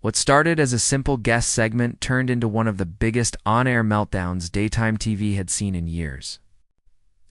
What started as a simple guest segment turned into one of the biggest on-air meltdowns daytime TV had seen in years.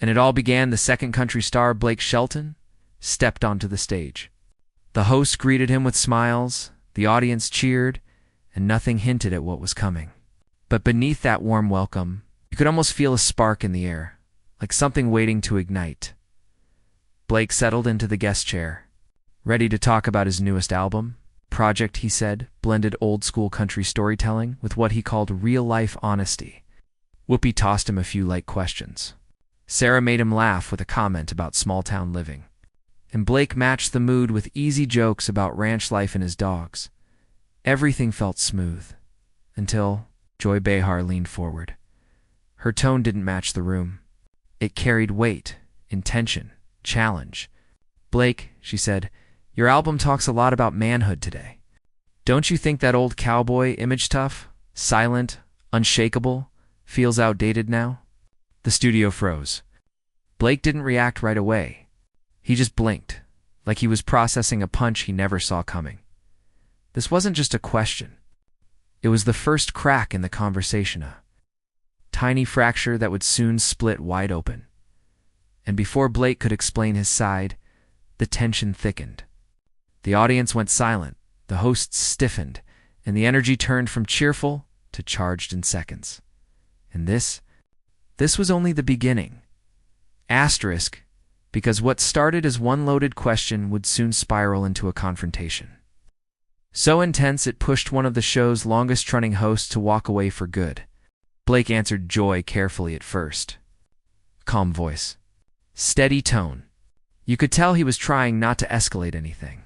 And it all began the second country star Blake Shelton stepped onto the stage. The host greeted him with smiles, the audience cheered, and nothing hinted at what was coming. But beneath that warm welcome, you could almost feel a spark in the air, like something waiting to ignite. Blake settled into the guest chair, ready to talk about his newest album. Project, he said, blended old-school country storytelling with what he called real-life honesty. Whoopi tossed him a few light questions. Sarah made him laugh with a comment about small-town living. And Blake matched the mood with easy jokes about ranch life and his dogs. Everything felt smooth, until Joy Behar leaned forward. Her tone didn't match the room. It carried weight, intention, challenge. "Blake," she said, "your album talks a lot about manhood today. Don't you think that old cowboy image tough, silent, unshakable, feels outdated now?" The studio froze. Blake didn't react right away. He just blinked, like he was processing a punch he never saw coming. This wasn't just a question. It was the first crack in the conversation, a tiny fracture that would soon split wide open. And before Blake could explain his side, the tension thickened. The audience went silent, the hosts stiffened, and the energy turned from cheerful to charged in seconds. And this was only the beginning. Asterisk, because what started as one loaded question would soon spiral into a confrontation. So intense it pushed one of the show's longest-running hosts to walk away for good. Blake answered Joy carefully at first. Calm voice. Steady tone. You could tell he was trying not to escalate anything.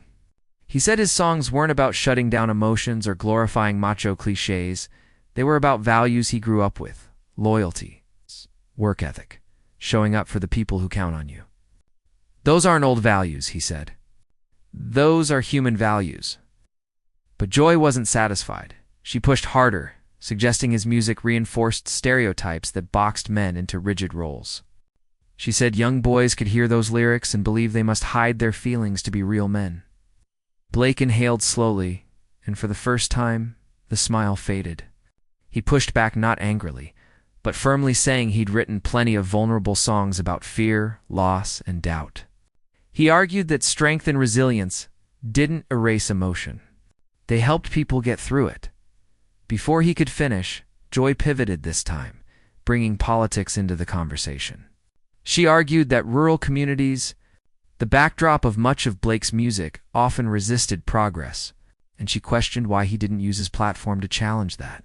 He said his songs weren't about shutting down emotions or glorifying macho cliches. They were about values he grew up with. Loyalty, work ethic, showing up for the people who count on you. Those aren't old values, he said. Those are human values. But Joy wasn't satisfied. She pushed harder, suggesting his music reinforced stereotypes that boxed men into rigid roles. She said young boys could hear those lyrics and believe they must hide their feelings to be real men. Blake inhaled slowly, and for the first time, the smile faded. He pushed back not angrily, but firmly saying he'd written plenty of vulnerable songs about fear, loss, and doubt. He argued that strength and resilience didn't erase emotion. They helped people get through it. Before he could finish, Joy pivoted this time, bringing politics into the conversation. She argued that rural communities, the backdrop of much of Blake's music, often resisted progress, and she questioned why he didn't use his platform to challenge that.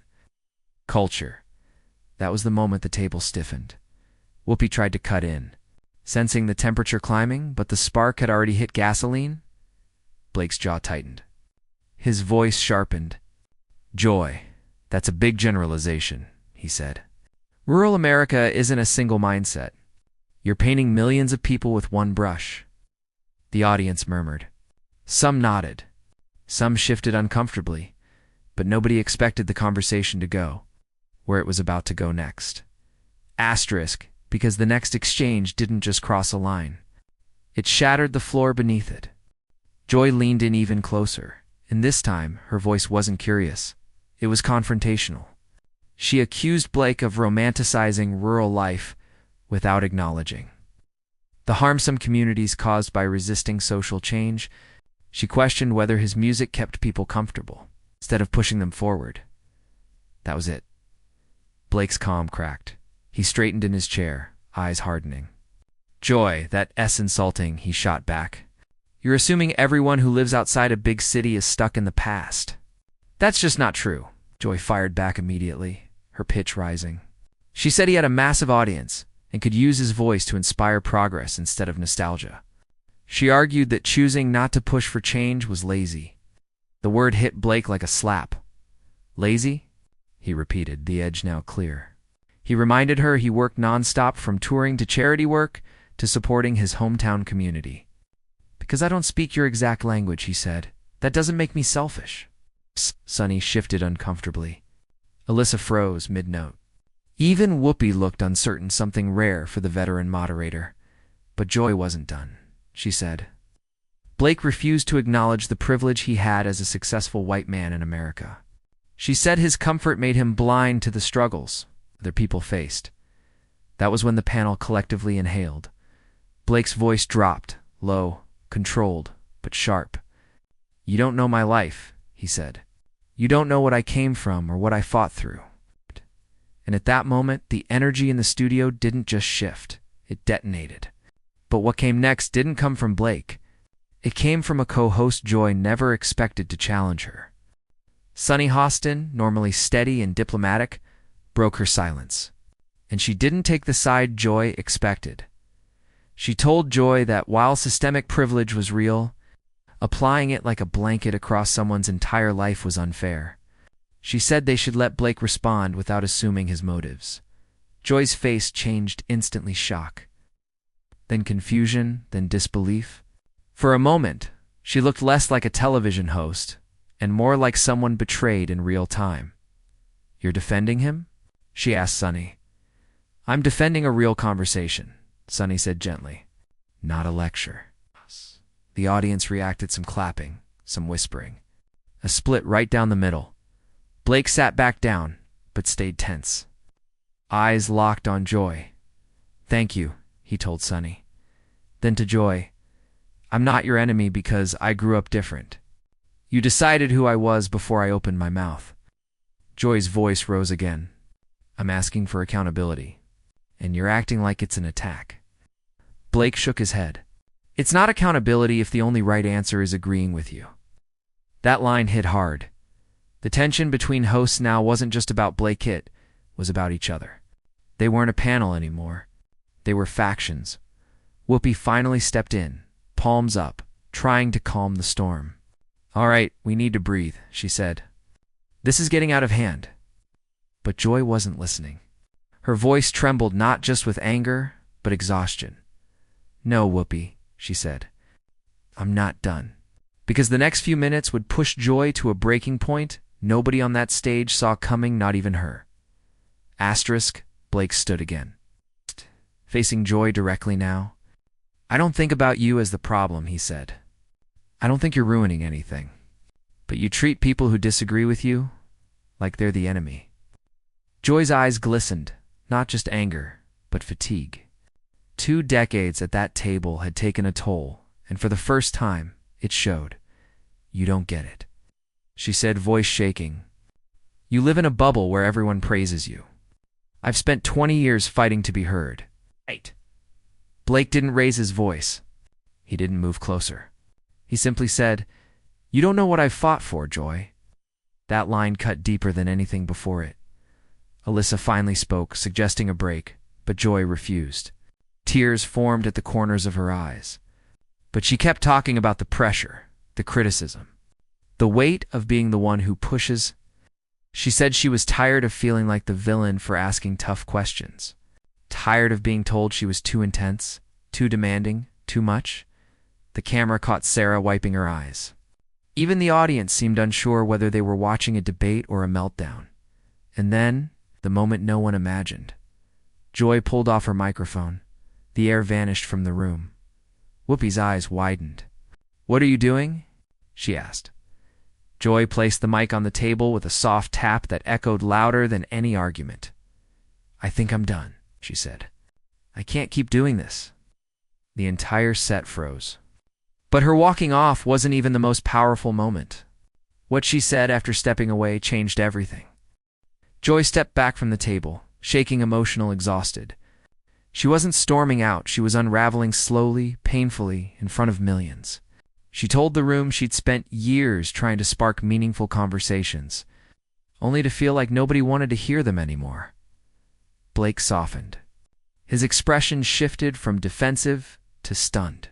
Culture. That was the moment the table stiffened. Whoopi tried to cut in, sensing the temperature climbing, but the spark had already hit gasoline. Blake's jaw tightened. His voice sharpened. Joy, that's a big generalization, he said. Rural America isn't a single mindset. You're painting millions of people with one brush. The audience murmured. Some nodded. Some shifted uncomfortably, but nobody expected the conversation to go where it was about to go next. Asterisk, because the next exchange didn't just cross a line. It shattered the floor beneath it. Joy leaned in even closer, and this time her voice wasn't curious. It was confrontational. She accused Blake of romanticizing rural life without acknowledging the harmsome communities caused by resisting social change. She questioned whether his music kept people comfortable instead of pushing them forward. That was it. Blake's calm cracked. He straightened in his chair, eyes hardening. Joy, that's insulting, he shot back. You're assuming everyone who lives outside a big city is stuck in the past. That's just not true, Joy fired back immediately, her pitch rising. She said he had a massive audience and could use his voice to inspire progress instead of nostalgia. She argued that choosing not to push for change was lazy. The word hit Blake like a slap. Lazy? He repeated, the edge now clear. He reminded her he worked nonstop from touring to charity work to supporting his hometown community. Because I don't speak your exact language, he said. That doesn't make me selfish. Sonny shifted uncomfortably. Alyssa froze mid-note. Even Whoopi looked uncertain, something rare for the veteran moderator. But Joy wasn't done. She said, Blake refused to acknowledge the privilege he had as a successful white man in America. She said his comfort made him blind to the struggles other people faced. That was when the panel collectively inhaled. Blake's voice dropped, low, controlled, but sharp. "You don't know my life," he said. "You don't know what I came from or what I fought through." And at that moment, the energy in the studio didn't just shift, it detonated. But what came next didn't come from Blake. It came from a co-host Joy never expected to challenge her. Sunny Hostin, normally steady and diplomatic, broke her silence. And she didn't take the side Joy expected. She told Joy that while systemic privilege was real, applying it like a blanket across someone's entire life was unfair. She said they should let Blake respond without assuming his motives. Joy's face changed instantly, shock, then confusion, then disbelief. For a moment, she looked less like a television host and more like someone betrayed in real time. "You're defending him?" she asked Sunny. "I'm defending a real conversation," Sunny said gently. "Not a lecture." The audience reacted, some clapping, some whispering. A split right down the middle. Blake sat back down, but stayed tense. Eyes locked on Joy. "Thank you," he told Sunny. Then to Joy, "I'm not your enemy because I grew up different. You decided who I was before I opened my mouth." Joy's voice rose again. "I'm asking for accountability, and you're acting like it's an attack." Blake shook his head. "It's not accountability if the only right answer is agreeing with you." That line hit hard. The tension between hosts now wasn't just about Blake, it was about each other. They weren't a panel anymore. They were factions. Whoopi finally stepped in, palms up, trying to calm the storm. "All right, we need to breathe," she said. "This is getting out of hand." But Joy wasn't listening. Her voice trembled not just with anger, but exhaustion. "No, Whoopi," she said. "I'm not done." Because the next few minutes would push Joy to a breaking point nobody on that stage saw coming, not even her. Asterisk, Blake stood again, facing Joy directly now. "I don't think about you as the problem," he said. "I don't think you're ruining anything. But you treat people who disagree with you like they're the enemy." Joy's eyes glistened, not just anger, but fatigue. 2 decades at that table had taken a toll, and for the first time, it showed. "You don't get it," she said, voice shaking. "You live in a bubble where everyone praises you. I've spent 20 years fighting to be heard." Right. Blake didn't raise his voice. He didn't move closer. He simply said, "You don't know what I've fought for, Joy." That line cut deeper than anything before it. Alyssa finally spoke, suggesting a break, but Joy refused. Tears formed at the corners of her eyes. But she kept talking about the pressure, the criticism, the weight of being the one who pushes. She said she was tired of feeling like the villain for asking tough questions, tired of being told she was too intense, too demanding, too much. The camera caught Sarah wiping her eyes. Even the audience seemed unsure whether they were watching a debate or a meltdown. And then, the moment no one imagined, Joy pulled off her microphone. The air vanished from the room. Whoopi's eyes widened. "What are you doing?" she asked. Joy placed the mic on the table with a soft tap that echoed louder than any argument. "I think I'm done," she said. "I can't keep doing this." The entire set froze. But her walking off wasn't even the most powerful moment. What she said after stepping away changed everything. Joy stepped back from the table, shaking, emotional, exhausted. She wasn't storming out, she was unraveling slowly, painfully, in front of millions. She told the room she'd spent years trying to spark meaningful conversations, only to feel like nobody wanted to hear them anymore. Blake softened. His expression shifted from defensive to stunned.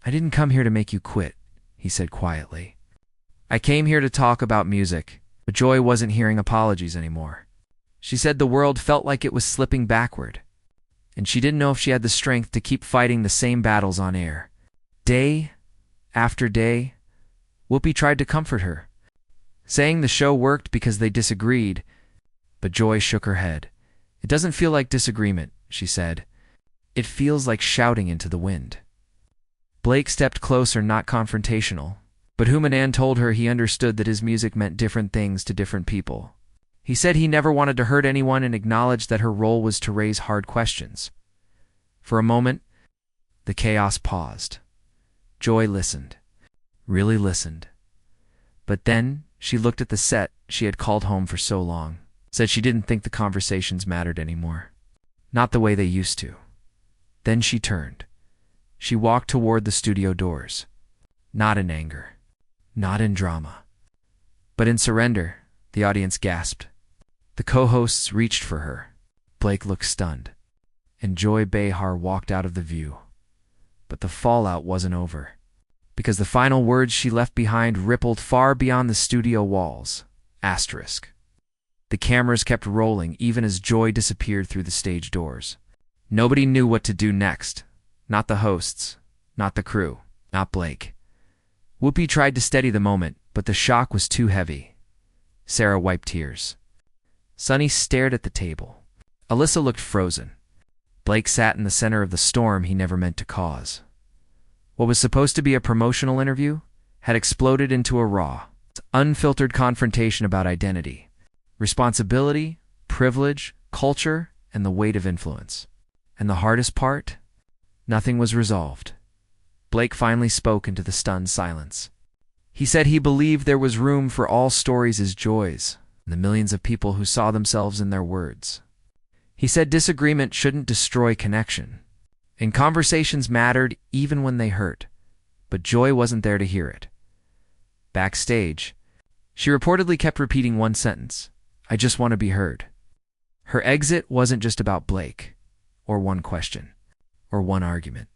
"I didn't come here to make you quit," he said quietly. "I came here to talk about music." But Joy wasn't hearing apologies anymore. She said the world felt like it was slipping backward, and she didn't know if she had the strength to keep fighting the same battles on air. Day after day, Whoopi tried to comfort her, saying the show worked because they disagreed, but Joy shook her head. "It doesn't feel like disagreement," she said. "It feels like shouting into the wind." Blake stepped closer, not confrontational, but Humanan told her he understood that his music meant different things to different people. He said he never wanted to hurt anyone and acknowledged that her role was to raise hard questions. For a moment, the chaos paused. Joy listened, really listened. But then she looked at the set she had called home for so long, said she didn't think the conversations mattered anymore. Not the way they used to. Then she turned. She walked toward the studio doors. Not in anger, not in drama, but in surrender. The audience gasped. The co-hosts reached for her. Blake looked stunned, and Joy Behar walked out of the view. But the fallout wasn't over, because the final words she left behind rippled far beyond the studio walls. Asterisk. The cameras kept rolling even as Joy disappeared through the stage doors. Nobody knew what to do next. Not the hosts, not the crew, not Blake. Whoopi tried to steady the moment, but the shock was too heavy. Sarah wiped tears. Sunny stared at the table. Alyssa looked frozen. Blake sat in the center of the storm he never meant to cause. What was supposed to be a promotional interview had exploded into a raw, unfiltered confrontation about identity, responsibility, privilege, culture, and the weight of influence. And the hardest part? Nothing was resolved. Blake finally spoke into the stunned silence. He said he believed there was room for all stories as Joy's, and the millions of people who saw themselves in their words. He said disagreement shouldn't destroy connection, and conversations mattered even when they hurt, but Joy wasn't there to hear it. Backstage, she reportedly kept repeating one sentence, "I just want to be heard." Her exit wasn't just about Blake, or one question, or one argument.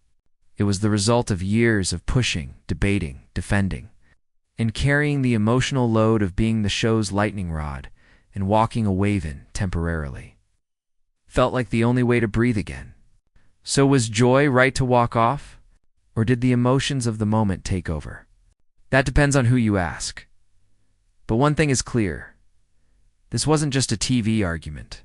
It was the result of years of pushing, debating, defending, and carrying the emotional load of being the show's lightning rod and walking a wave in temporarily. Felt like the only way to breathe again. So was Joy right to walk off? Or did the emotions of the moment take over? That depends on who you ask. But one thing is clear. This wasn't just a TV argument.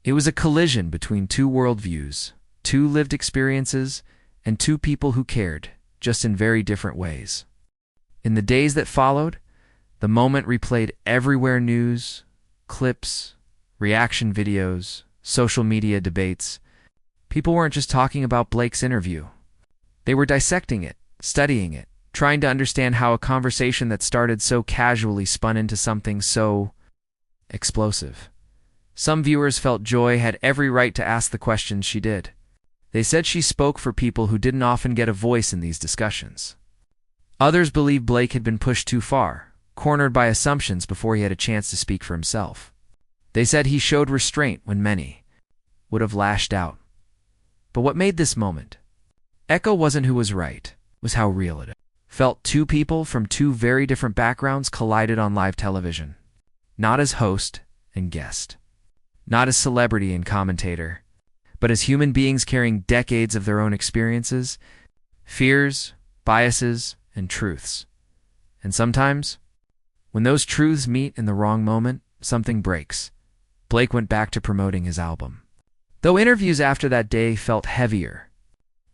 It was a collision between two worldviews, two lived experiences, and two people who cared, just in very different ways. In the days that followed, the moment replayed everywhere: news, clips, reaction videos, social media debates. People weren't just talking about Blake's interview. They were dissecting it, studying it, trying to understand how a conversation that started so casually spun into something so explosive. Some viewers felt Joy had every right to ask the questions she did. They said she spoke for people who didn't often get a voice in these discussions. Others believed Blake had been pushed too far, cornered by assumptions before he had a chance to speak for himself. They said he showed restraint when many would have lashed out. But what made this moment echo wasn't who was right, it was how real it felt. Two people from two very different backgrounds collided on live television. Not as host and guest, not as celebrity and commentator, but as human beings carrying decades of their own experiences, fears, biases, and truths. And sometimes, when those truths meet in the wrong moment, something breaks. Blake went back to promoting his album. Though interviews after that day felt heavier,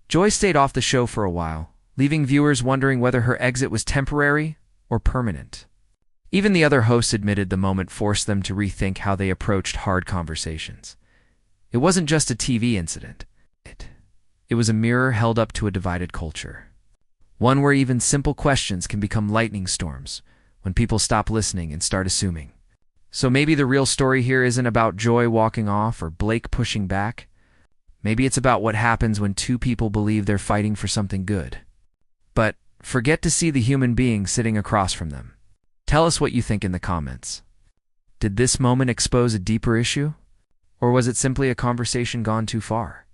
Joy stayed off the show for a while, leaving viewers wondering whether her exit was temporary or permanent. Even the other hosts admitted the moment forced them to rethink how they approached hard conversations. It wasn't just a TV incident. It was a mirror held up to a divided culture. One where even simple questions can become lightning storms when people stop listening and start assuming. So maybe the real story here isn't about Joy walking off or Blake pushing back. Maybe it's about what happens when two people believe they're fighting for something good, but forget to see the human being sitting across from them. Tell us what you think in the comments. Did this moment expose a deeper issue? Or was it simply a conversation gone too far?